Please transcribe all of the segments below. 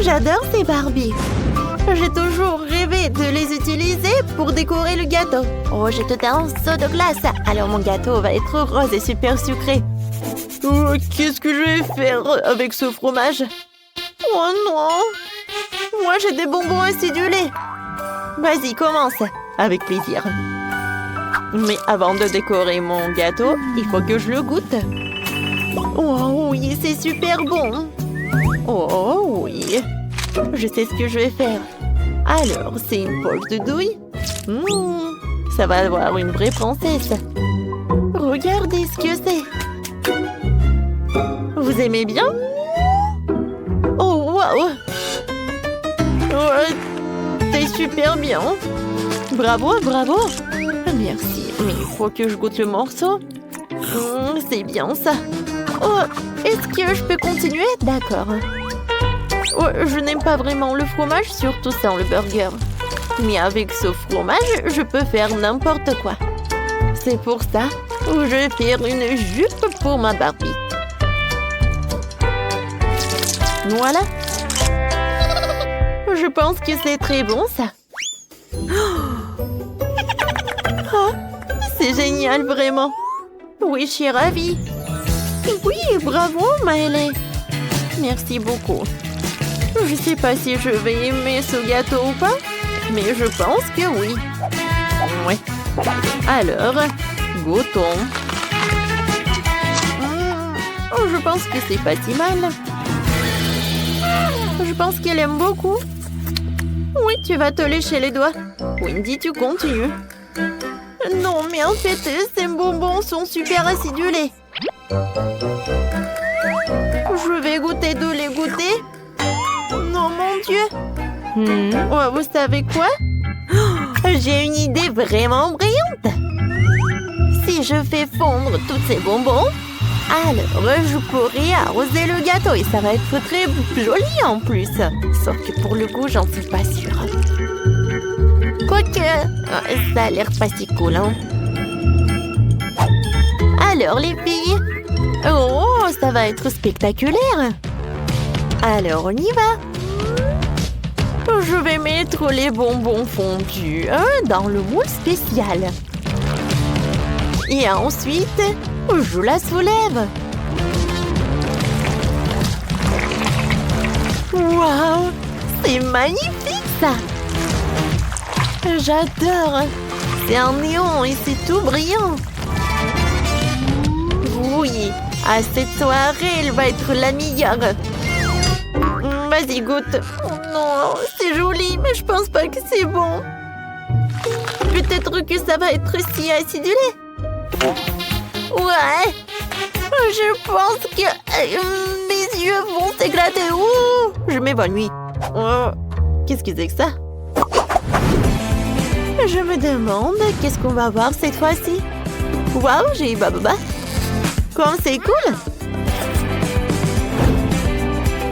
J'adore ces Barbies. J'ai toujours rêvé de les utiliser pour décorer le gâteau. Oh, j'ai tout un seau de glace. Alors mon gâteau va être rose et super sucré. Oh, qu'est-ce que je vais faire avec ce fromage? Oh non! Moi, j'ai des bonbons acidulés. Vas-y, commence. Avec plaisir. Mais avant de décorer mon gâteau, il faut que je le goûte. Oh oui, c'est super bon. Oh oui. Je sais ce que je vais faire. Alors, c'est une poche de douille. Ça va avoir une vraie princesse. Regardez ce que c'est. Vous aimez bien? Oh, waouh! C'est super bien. Bravo, bravo. Merci, mais il faut que je goûte le morceau. C'est bien ça. Oh, est-ce que je peux continuer? D'accord. Oh, je n'aime pas vraiment le fromage, surtout sans le burger. Mais avec ce fromage, je peux faire n'importe quoi. C'est pour ça que je vais faire une jupe pour ma Barbie. Voilà. Je pense que c'est très bon, ça. Oh, c'est génial, vraiment. Oui, je suis ravie. Oui, bravo, Maëlle. Merci beaucoup. Je ne sais pas si je vais aimer ce gâteau ou pas, mais je pense que oui. Ouais. Alors, goûtons. Je pense que c'est pas si mal. Je pense qu'elle aime beaucoup. Oui, tu vas te lécher les doigts. Wendy, tu continues. Non, mais en fait, ces bonbons sont super acidulés. Je vais goûter de les goûter. Non, mon Dieu. Oh, vous savez quoi? J'ai une idée vraiment brillante. Si je fais fondre tous ces bonbons, alors je pourrai arroser le gâteau et ça va être très joli en plus. Sauf que pour le goût, j'en suis pas sûre. Quoique, ça a l'air pas si cool, hein? Alors les filles, oh, ça va être spectaculaire. Alors on y va. Je vais mettre les bonbons fondus dans le moule spécial. Et ensuite, je la soulève. Waouh, c'est magnifique ça. J'adore. C'est un néon et c'est tout brillant. Oui, à cette soirée, elle va être la meilleure. Vas-y, goûte. Oh non, c'est joli, mais je pense pas que c'est bon. Peut-être que ça va être si acidulé. Ouais. Je pense que mes yeux vont s'éclater. Ouh, je m'évanouis. Oh, qu'est-ce que c'est que ça? Je me demande qu'est-ce qu'on va voir cette fois-ci. Waouh, j'ai eu Bababa. Comme c'est cool.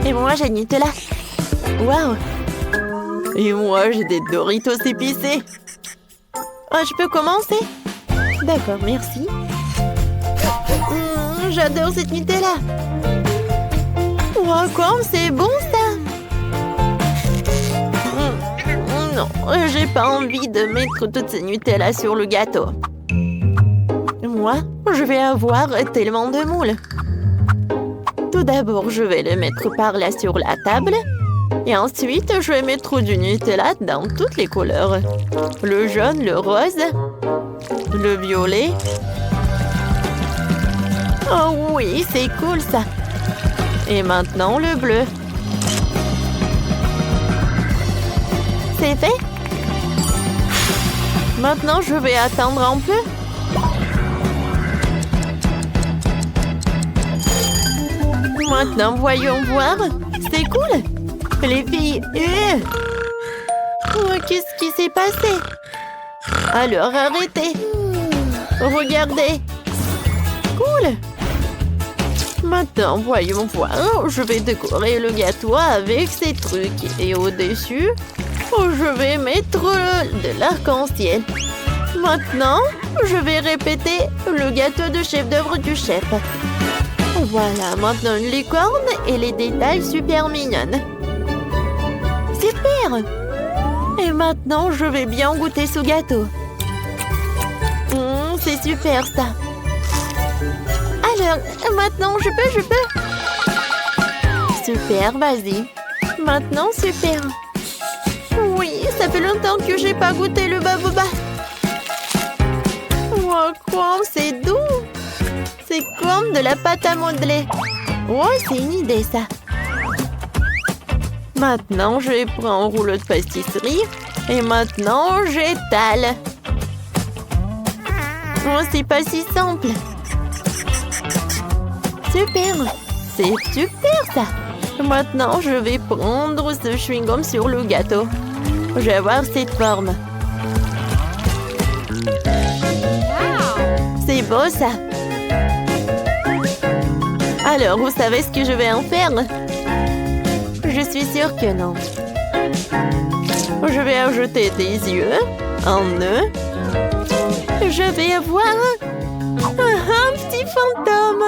Et moi, j'ai Nutella. Waouh. Et moi, j'ai des Doritos épicés. Oh, je peux commencer? D'accord, merci. J'adore cette Nutella. Wow, comme c'est bon, ça. Non, j'ai pas envie de mettre toutes ces Nutella sur le gâteau. Moi, je vais avoir tellement de moules. Tout d'abord, je vais le mettre par là sur la table. Et ensuite, je vais mettre du Nutella dans toutes les couleurs. Le jaune, le rose, le violet. Oh oui, c'est cool ça. Et maintenant, le bleu. C'est fait? Maintenant, je vais attendre un peu. Maintenant, voyons voir. C'est cool. Les filles... Oh, qu'est-ce qui s'est passé? Alors, arrêtez. Regardez. Cool. Maintenant, voyons voir. Je vais décorer le gâteau avec ces trucs. Et au-dessus, je vais mettre de l'arc-en-ciel. Maintenant, je vais répéter le gâteau de chef-d'œuvre du chef. Voilà, maintenant une licorne et les détails super mignonnes. Super! Et maintenant, je vais bien goûter ce gâteau. C'est super, ça. Alors, maintenant, je peux. Super, vas-y. Maintenant, super. Oui, ça fait longtemps que j'ai pas goûté le baboba. Oh, quoi, c'est doux. C'est comme de la pâte à modeler. Oh, c'est une idée, ça. Maintenant, je prends un rouleau de pâtisserie. Et maintenant, j'étale. Oh, c'est pas si simple. Super. C'est super, ça. Maintenant, je vais prendre ce chewing-gum sur le gâteau. Je vais avoir cette forme. C'est beau, ça. Alors, vous savez ce que je vais en faire? Je suis sûre que non. Je vais ajouter des yeux, un nœud. Je vais avoir un petit fantôme.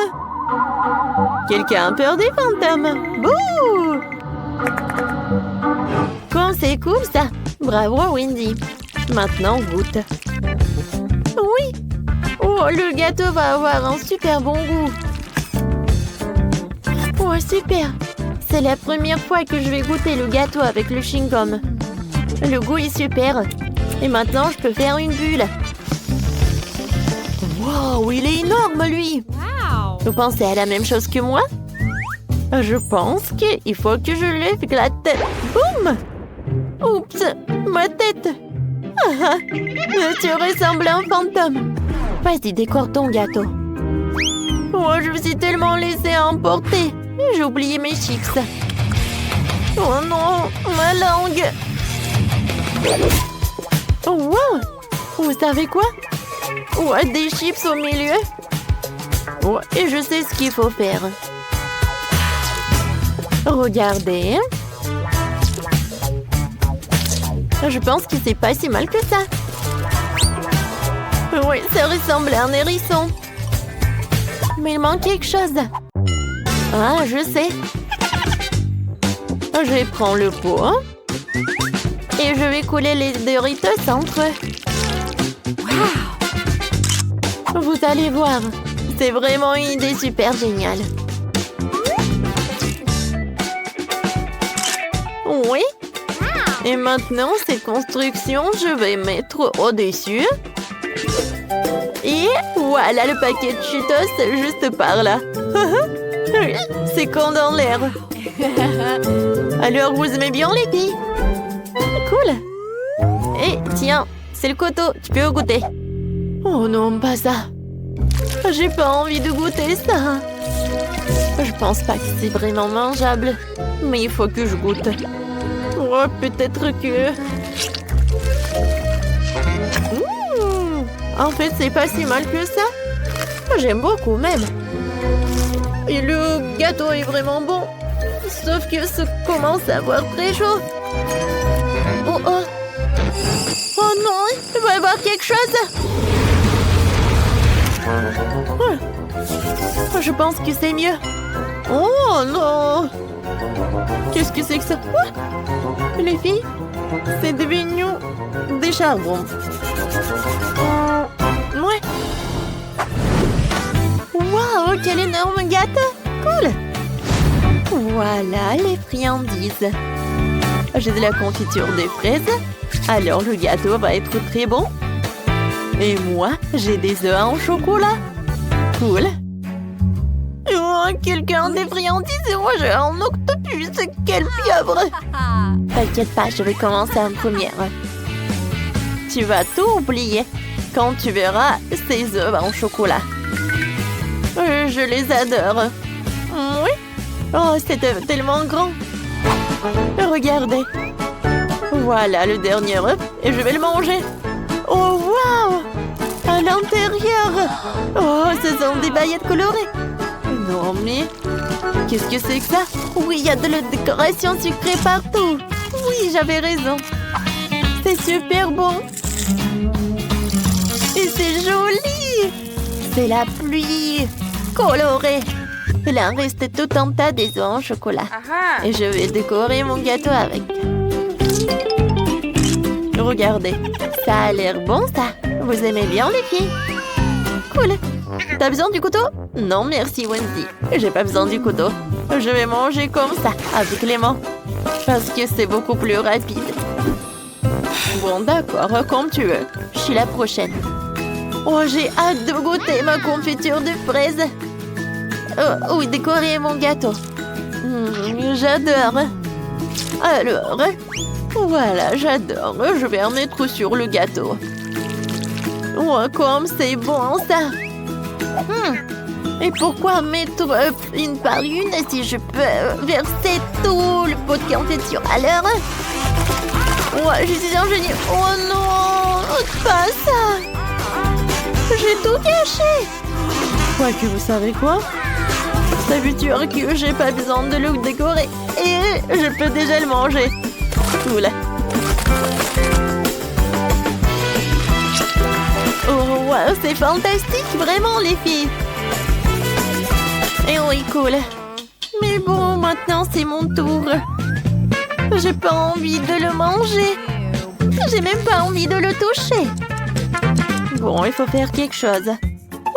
Quelqu'un a peur des fantômes? Bouh! Comme c'est cool, ça. Bravo, Wendy. Maintenant, goûte. Oui. Oh, le gâteau va avoir un super bon goût. Oh, super. C'est la première fois que je vais goûter le gâteau avec le chewing-gum. Le goût est super. Et maintenant, je peux faire une bulle. Wow, il est énorme, lui. Wow. Vous pensez à la même chose que moi? Je pense qu'il faut que je lève la tête. Boum! Oups, ma tête. Tu ressembles à un fantôme. Vas-y, décore ton gâteau. Oh, je me suis tellement laissée emporter. J'ai oublié mes chips. Oh non, ma langue. Oh, wow! Vous savez quoi? Oh, des chips au milieu. Oh, et je sais ce qu'il faut faire. Regardez. Je pense que c'est pas si mal que ça. Oui, ça ressemble à un hérisson. Mais il manque quelque chose. Ah, je sais. Je prends le pot. Et je vais couler les Doritos entre eux. Wow! Vous allez voir. C'est vraiment une idée super géniale. Oui. Et maintenant, cette construction, je vais mettre au-dessus. Et voilà le paquet de Cheetos juste par là. C'est quand dans l'air. Alors, vous aimez bien les filles? Cool. Et tiens, c'est le coteau, tu peux goûter. Oh non, pas ça. J'ai pas envie de goûter ça. Je pense pas que c'est vraiment mangeable. Mais il faut que je goûte. Oh, peut-être que... En fait, c'est pas si mal que ça. J'aime beaucoup même. Et le gâteau est vraiment bon. Sauf que ça commence à avoir très chaud. Oh oh. Oh non, il va y avoir quelque chose. Je pense que c'est mieux. Oh non. Qu'est-ce que c'est que ça? Les filles, c'est devenu des charbons. Ouais. Waouh, quel énorme gâteau. Cool. Voilà les friandises. J'ai de la confiture de fraises. Alors le gâteau va être très bon. Et moi, j'ai des œufs en chocolat. Cool. Oh, quelqu'un a des friandises et moi j'ai un octopus. Quelle pieuvre. T'inquiète pas, je vais commencer en première. Tu vas tout oublier quand tu verras ces œufs en chocolat. Je les adore. Oui. Oh, c'est tellement grand. Regardez. Voilà le dernier œuf et je vais le manger. Oh, waouh! À l'intérieur. Oh, ce sont des paillettes colorées. Non, mais... Qu'est-ce que c'est que ça? Oui, il y a de la décoration sucrée partout. Oui, j'avais raison. C'est super bon. Et c'est joli. C'est la pluie colorée. Il en reste tout un tas des œufs en chocolat. Et je vais décorer mon gâteau avec. regardez. Ça a l'air bon, ça. Vous aimez bien, les filles? Cool. T'as besoin du couteau? Non, merci, Wendy. J'ai pas besoin du couteau. Je vais manger comme ça, avec les mains. Parce que c'est beaucoup plus rapide. Bon, d'accord, comme tu veux. Je suis la prochaine. Oh, j'ai hâte de goûter ma confiture de fraises. Oh, oui, décorer mon gâteau. J'adore. Alors, voilà, j'adore. Je vais en mettre sur le gâteau. Oh, comme c'est bon, ça. Et pourquoi mettre une par une si je peux verser tout le pot de confiture à l'heure? Oh, je suis un génie. Oh non, pas ça. J'ai tout gâché. Quoique, vous savez quoi? Ça veut dire que j'ai pas besoin de le décorer. Et je peux déjà le manger. Oula. Oh, wow, c'est fantastique, vraiment, les filles. Et oui, cool. Mais bon, maintenant, c'est mon tour. J'ai pas envie de le manger. J'ai même pas envie de le toucher. Bon, il faut faire quelque chose.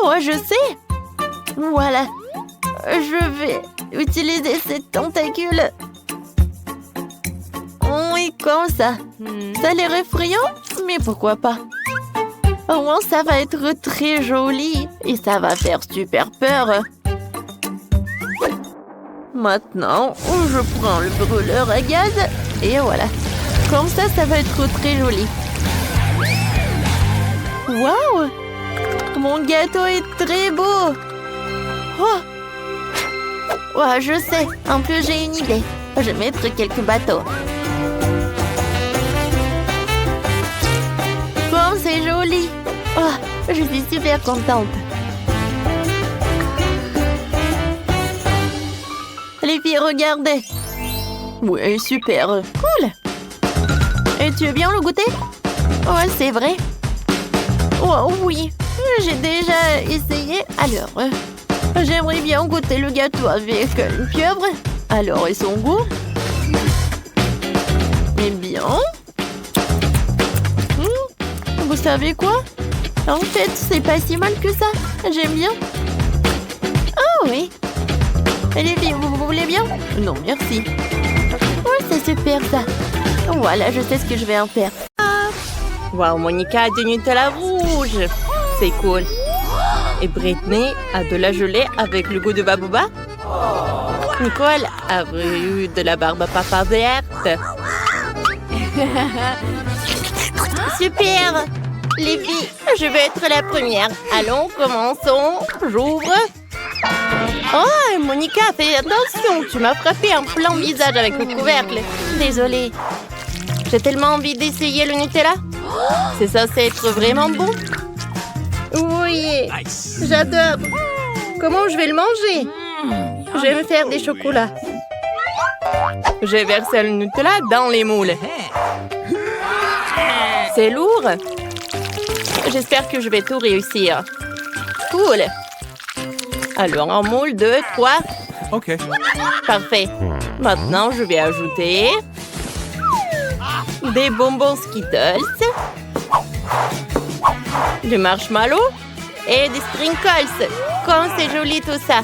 Oh, je sais. Voilà. Je vais utiliser ces tentacules. Oui, comme ça. Ça a l'air effrayant, mais pourquoi pas? Au moins, ça va être très joli. Et ça va faire super peur. Maintenant, je prends le brûleur à gaz. Et voilà. Comme ça, ça va être très joli. Waouh! Mon gâteau est très beau. Oh! Ouais, je sais. En plus, j'ai une idée. Je vais mettre quelques bateaux. Comme c'est joli. Oh, je suis super contente. Les filles, regardez. Oui, super. Cool. Et tu veux bien le goûter? Oh, c'est vrai. Oh, oui. J'ai déjà essayé. Alors, j'aimerais bien goûter le gâteau avec une pieuvre. Alors, et son goût? Eh bien... vous savez quoi? En fait, c'est pas si mal que ça. J'aime bien. Ah oui. Et les filles, vous voulez bien? Non, merci. Oui, c'est super ça. Voilà, je sais ce que je vais en faire. Waouh, Monica a du Nutella rouge. C'est cool. Et Brittany a de la gelée avec le goût de Babouba. Nicole a eu de la barbe à papa verte. Super! Les filles, je vais être la première. Allons, commençons. J'ouvre. Oh, Monica, fais attention. Tu m'as frappé en plein visage avec le couvercle. Désolée. J'ai tellement envie d'essayer le Nutella. C'est censé être vraiment bon. Oui, j'adore. Comment je vais le manger? Je vais me faire des chocolats. J'ai versé le Nutella dans les moules. C'est lourd. J'espère que je vais tout réussir. Cool. Alors, un moule, 2, 3. OK. Parfait. Maintenant, je vais ajouter des bonbons Skittles, du marshmallow et des sprinkles. Comme c'est joli tout ça.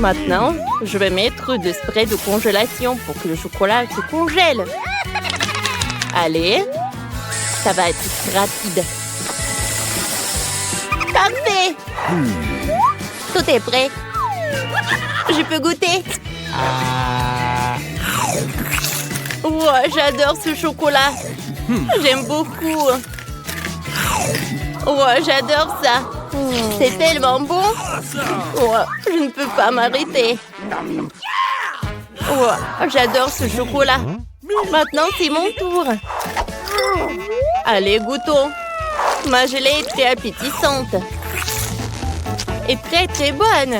Maintenant, je vais mettre du spray de congélation pour que le chocolat se congèle. Allez, ça va être rapide. Parfait! Tout est prêt. Je peux goûter. Oh, j'adore ce chocolat. J'aime beaucoup. Oh, j'adore ça. C'est tellement bon. Oh, je ne peux pas m'arrêter. Oh, j'adore ce chocolat. Maintenant, c'est mon tour. Allez, goûtons. Ma gelée est très appétissante. Et très, très bonne.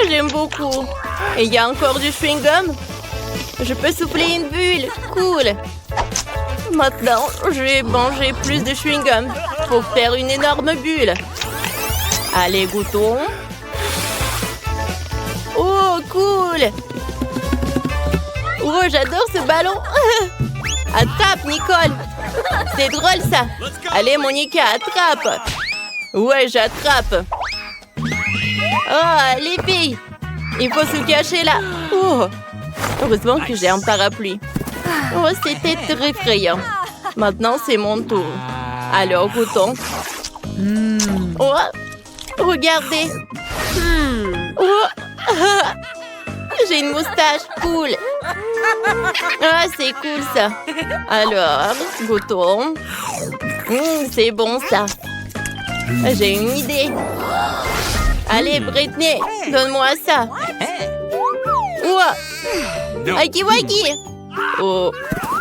J'aime beaucoup. Et il y a encore du chewing-gum. Je peux souffler une bulle. Cool. Maintenant, je vais manger plus de chewing-gum pour faire une énorme bulle. Allez, goûtons. Oh, cool. Oh, j'adore ce ballon. Attrape, Nicole. C'est drôle, ça. Allez, Monica, attrape. Ouais, j'attrape. Oh, les filles. Il faut se cacher là. Oh. Heureusement que j'ai un parapluie. Oh, c'était très effrayant. Maintenant, c'est mon tour. Alors, goûtons. Oh, regardez. Oh. J'ai une moustache. Cool. Ah, c'est cool, ça. Alors, goûtons. C'est bon, ça. J'ai une idée. Allez, Britney, donne-moi ça. Oh. Waki. Oh,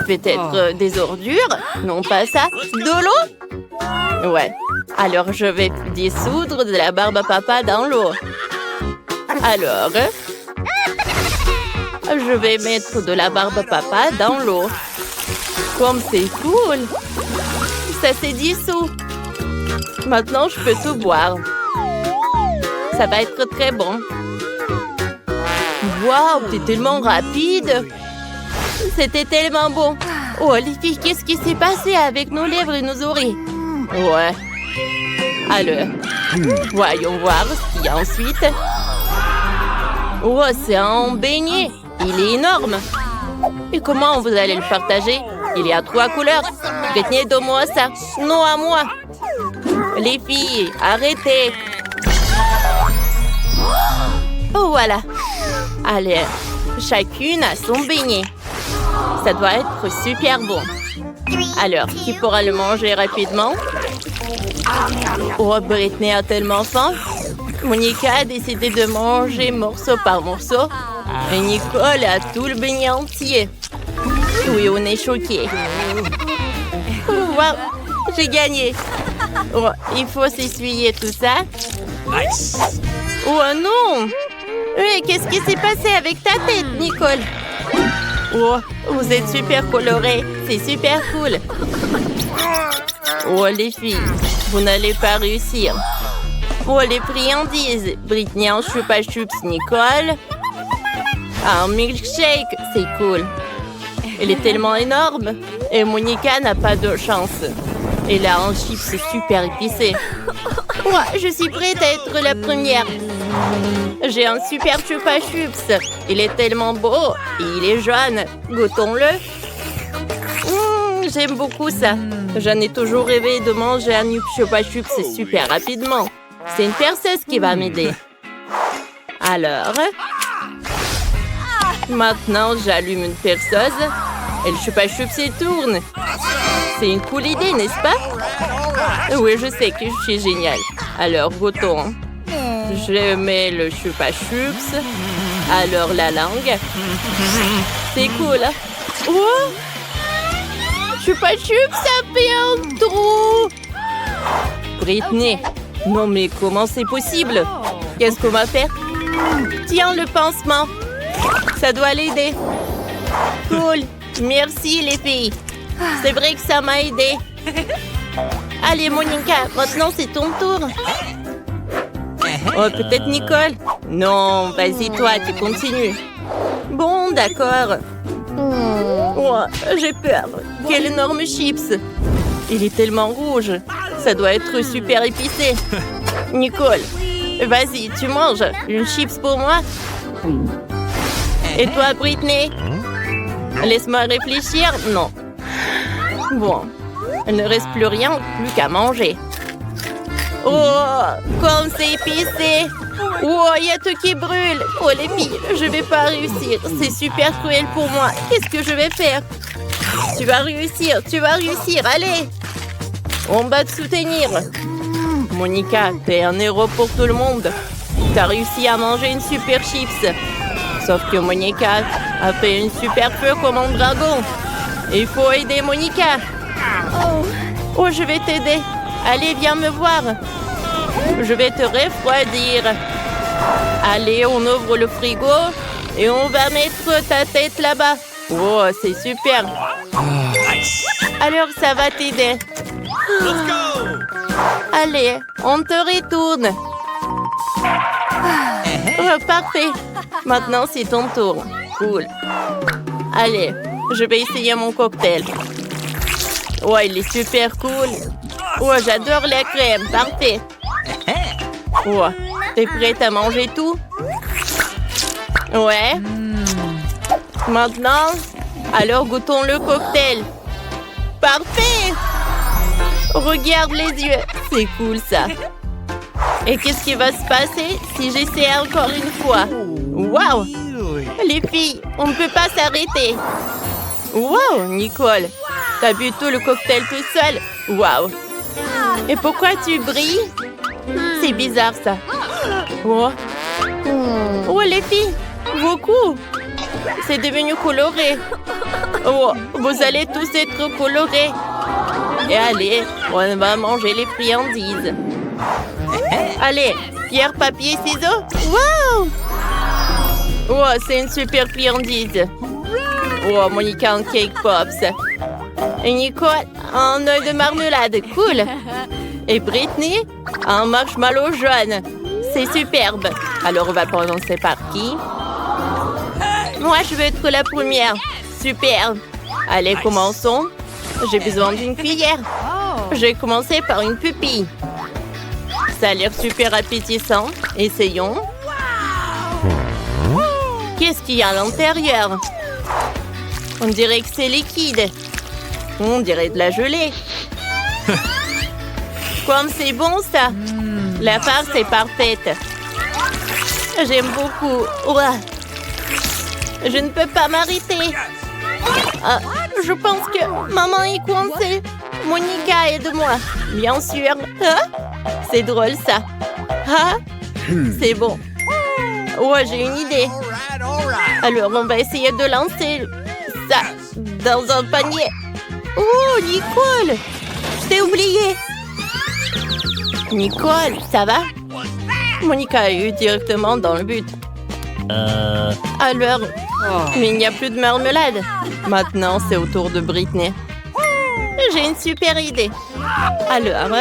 peut-être des ordures? Non, pas ça. De l'eau? Ouais. Alors, je vais dissoudre de la barbe à papa dans l'eau. Alors, je vais mettre de la barbe à papa dans l'eau. Comme c'est cool. Ça s'est dissous. Maintenant, je peux tout boire. Ça va être très bon. Waouh, t'es tellement rapide. C'était tellement bon. Oh, les filles, qu'est-ce qui s'est passé avec nos lèvres et nos oreilles? Ouais. Alors, voyons voir ce qu'il y a ensuite. Oh, c'est un beignet. Il est énorme. Et comment vous allez le partager? Il y a 3 couleurs. Britney, donne-moi ça. Non, à moi. Les filles, arrêtez. Oh, voilà. Allez, chacune a son beignet. Ça doit être super bon. Alors, qui pourra le manger rapidement? Oh, Britney a tellement faim. Monica a décidé de manger morceau par morceau. Et Nicole a tout le beignet entier. Oui, on est choqués. Wow, j'ai gagné. Oh, il faut s'essuyer tout ça. Oh non! Oui, qu'est-ce qui s'est passé avec ta tête, Nicole? Oh, vous êtes super colorés. C'est super cool. Oh, les filles, vous n'allez pas réussir. Oh, les friandises. Britney en Chupa Chups, Nicole. Un milkshake, c'est cool. Il est tellement énorme. Et Monica n'a pas de chance. Elle a un chips super épicé. Moi, je suis prête à être la première. J'ai un super Chupa Chups. Il est tellement beau. Et il est jaune. Goûtons-le. J'aime beaucoup ça. J'en ai toujours rêvé de manger un Chupa Chups super rapidement. C'est une perceuse qui va m'aider. Alors, maintenant, j'allume une perceuse et le Chupa Chups il tourne. C'est une cool idée, n'est-ce pas? Oui, je sais que je suis géniale. Alors, goûtons. Je mets le Chupa Chups. Alors, la langue. C'est cool. Oh! Chupa Chups, ça fait un trou. Britney. Non, mais comment c'est possible? Qu'est-ce qu'on va faire? Tiens, le pansement. Ça doit l'aider. Cool. Merci, les filles. C'est vrai que ça m'a aidé. Allez, Monica, maintenant c'est ton tour. Oh, peut-être Nicole? Non, vas-y, toi, tu continues. Bon, d'accord. Oh, j'ai peur. Quel énorme chips. Il est tellement rouge. Ça doit être super épicé. Nicole, vas-y, tu manges une chips pour moi? Et toi, Britney? Laisse-moi réfléchir. Non. Bon, il ne reste plus rien, plus qu'à manger. Oh, comme c'est épicé. Oh, il y a tout qui brûle. Oh, les filles, je vais pas réussir. C'est super cruel pour moi. Qu'est-ce que je vais faire? Tu vas réussir, allez. On va te soutenir. Monica, t'es un héros pour tout le monde. T'as réussi à manger une super chips. Sauf que Monica a fait une super feu comme un dragon. Il faut aider Monica. Oh, je vais t'aider. Allez, viens me voir. Je vais te refroidir. Allez, on ouvre le frigo et on va mettre ta tête là-bas. Oh, c'est super. Alors, ça va t'aider. Allez, on te retourne. Oh, parfait. Maintenant, c'est ton tour. Cool. Allez, Je vais essayer mon cocktail. Ouais, il est super cool. Ouais, j'adore la crème. Parfait. Ouais, t'es prête à manger tout? Ouais. Maintenant, alors goûtons le cocktail. Parfait! Regarde les yeux. C'est cool, ça. Et qu'est-ce qui va se passer si j'essaie encore une fois? Waouh! Les filles, on ne peut pas s'arrêter. Waouh, Nicole! T'as bu tout le cocktail tout seul? Waouh! Et pourquoi tu brilles? C'est bizarre, ça. Oh. Oh, les filles! Beaucoup! C'est devenu coloré. Oh, vous allez tous être colorés. Et allez, on va manger les friandises. Allez, pierre, papier, ciseaux. Wow! Oh, c'est une super friandise. Oh, Monica en cake pops. Et Nicole, un œil de marmelade. Cool. Et Brittany, un marshmallow jaune. C'est superbe. Alors, on va commencer par qui? Moi, je veux être la première. Super. Allez, commençons. J'ai besoin d'une cuillère. Je vais commencer par une pupille. Ça a l'air super appétissant. Essayons. Qu'est-ce qu'il y a à l'intérieur? On dirait que c'est liquide. On dirait de la gelée. Comme c'est bon, ça. La farce est parfaite. J'aime beaucoup. Ouah. Je ne peux pas m'arrêter. Ah, je pense que maman est coincée. Monica, aide-moi. Bien sûr. Ah, c'est drôle, ça. Ah, c'est bon. Ouais, j'ai une idée. Alors, on va essayer de lancer ça dans un panier. Oh, Nicole! Je t'ai oublié. Nicole, ça va? Monica a eu directement dans le but. Alors, mais il n'y a plus de marmelade. Maintenant, c'est au tour de Brittany. J'ai une super idée. Alors,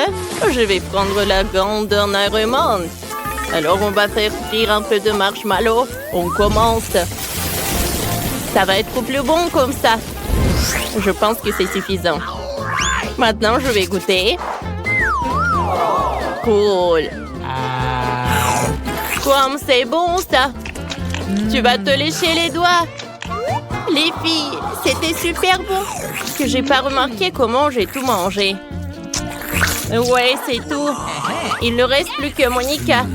je vais prendre la grandeur allemande. Alors, on va faire frire un peu de marshmallow. On commence. Ça va être plus bon comme ça. Je pense que c'est suffisant. Maintenant, je vais goûter. Cool. Comme c'est bon, ça. Tu vas te lécher les doigts. Les filles, c'était super bon. Que j'ai pas remarqué comment j'ai tout mangé. Ouais, c'est tout. Il ne reste plus que Monica.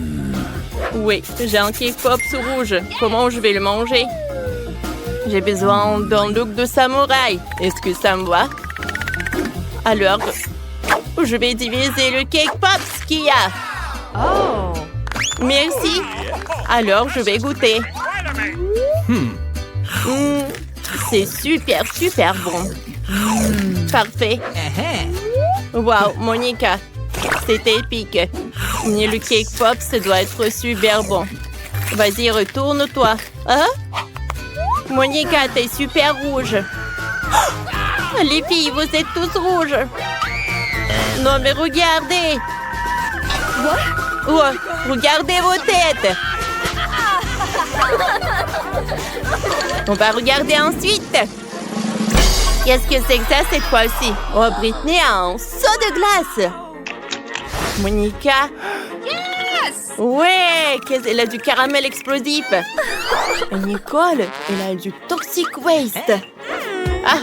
Oui, j'ai un cake pops rouge. Comment je vais le manger? J'ai besoin d'un look de samouraï. Est-ce que ça me va? Alors, je vais diviser le cake pops qu'il y a. Oh! Merci. Alors, je vais goûter. C'est super, super bon. Parfait. Wow, Monica, c'est épique. Mais le cake pop, ça doit être super bon. Vas-y, retourne-toi. Hein? Monica, t'es super rouge. Les filles, vous êtes tous rouges. Non, mais regardez. Oh, regardez vos têtes. On va regarder ensuite. Qu'est-ce que c'est que ça cette fois-ci? Oh, Brittany a un seau de glace. Monica. Ouais, elle a du caramel explosif. Et Nicole, elle a du toxic waste. Ah,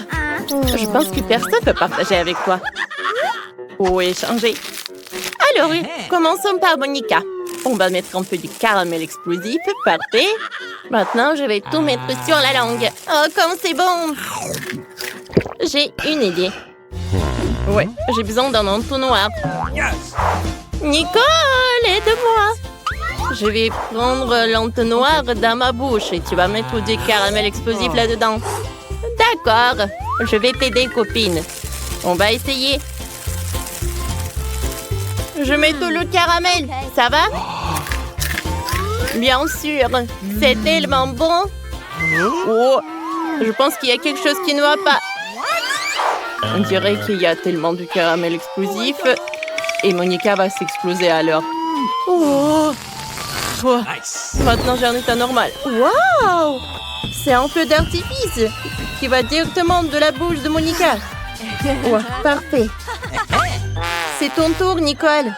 je pense que personne ne peut partager avec toi. Oh, échanger. Alors, commençons par Monica. On va mettre un peu du caramel explosif. Parfait. Maintenant, je vais tout mettre sur la langue. Oh, comme c'est bon! J'ai une idée. Ouais, j'ai besoin d'un entonnoir. Nicole, aide-moi! Je vais prendre l'entonnoir dans ma bouche et tu vas mettre du caramel explosif là-dedans. D'accord. Je vais t'aider, copine. On va essayer. Je mets tout le caramel. Ça va? Bien sûr. C'est tellement bon. Oh, je pense qu'il y a quelque chose qui ne va pas. On dirait qu'il y a tellement de caramel explosif. Et Monica va s'exploser alors. Oh, Oh, maintenant j'ai un état normal. Waouh! C'est un feu d'artifice qui va directement de la bouche de Monica. Ouais, parfait. C'est ton tour, Nicole.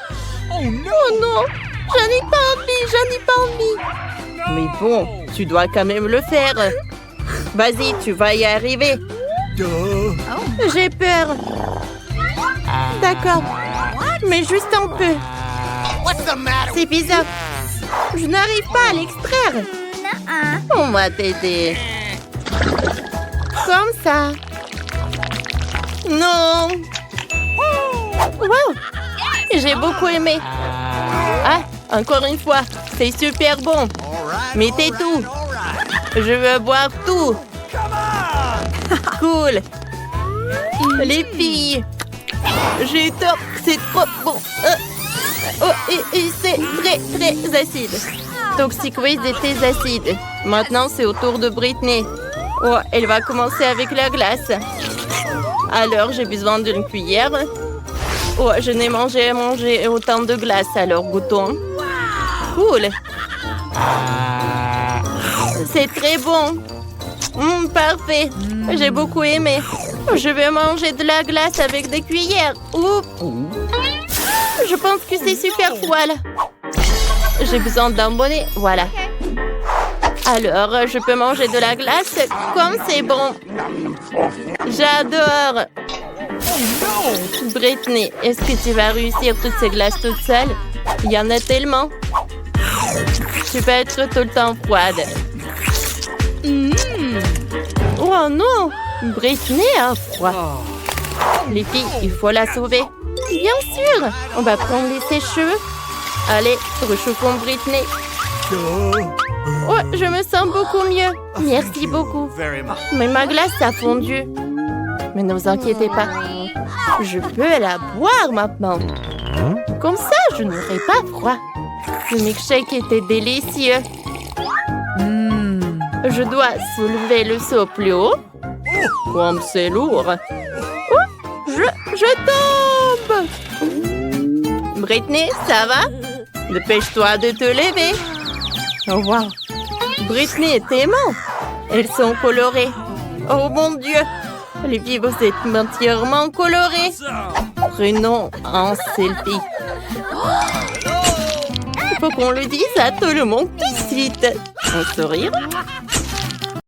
Oh non! J'en ai pas envie. Mais bon, tu dois quand même le faire. Vas-y, tu vas y arriver. J'ai peur. D'accord. Mais juste un peu. C'est bizarre. Je n'arrive pas à l'extraire. On va t'aider. Comme ça. Non. Wow. J'ai beaucoup aimé. Ah, encore une fois. C'est super bon. Mettez tout. Je veux boire tout. Cool. Les filles. J'ai tort. C'est trop bon. Et c'est très acide. Toxic Waste était acide. Maintenant, c'est au tour de Britney. Oh, elle va commencer avec la glace. Alors, j'ai besoin d'une cuillère. Oh, je n'ai mangé autant de glace, alors goûtons. Cool. C'est très bon. Parfait. J'ai beaucoup aimé. Je vais manger de la glace avec des cuillères. Oups. Je pense que c'est super froid là. J'ai besoin d'un bonnet. Voilà. Alors, je peux manger de la glace comme c'est bon. J'adore. Britney, est-ce que tu vas réussir toutes ces glaces toute seule? Il y en a tellement. Tu peux être tout le temps froide. Oh non! Britney a froid. Les filles, il faut la sauver. Bien sûr! On va prendre les sèche-cheveux. Allez, rechauffons Britney. Oh, je me sens beaucoup mieux. Merci beaucoup. Mais ma glace a fondu. Mais ne vous inquiétez pas. Je peux la boire maintenant. Comme ça, je n'aurai pas froid. Le milkshake était délicieux. Je dois soulever le seau plus haut. Comme c'est lourd. Oh, je tombe. Britney, ça va? Dépêche-toi de te lever. Oh, wow. Britney est aimante. Elles sont colorées. Oh mon Dieu. Les filles, vous êtes entièrement colorées. Prenons un selfie. Il faut qu'on le dise à tout le monde tout de suite. Un sourire.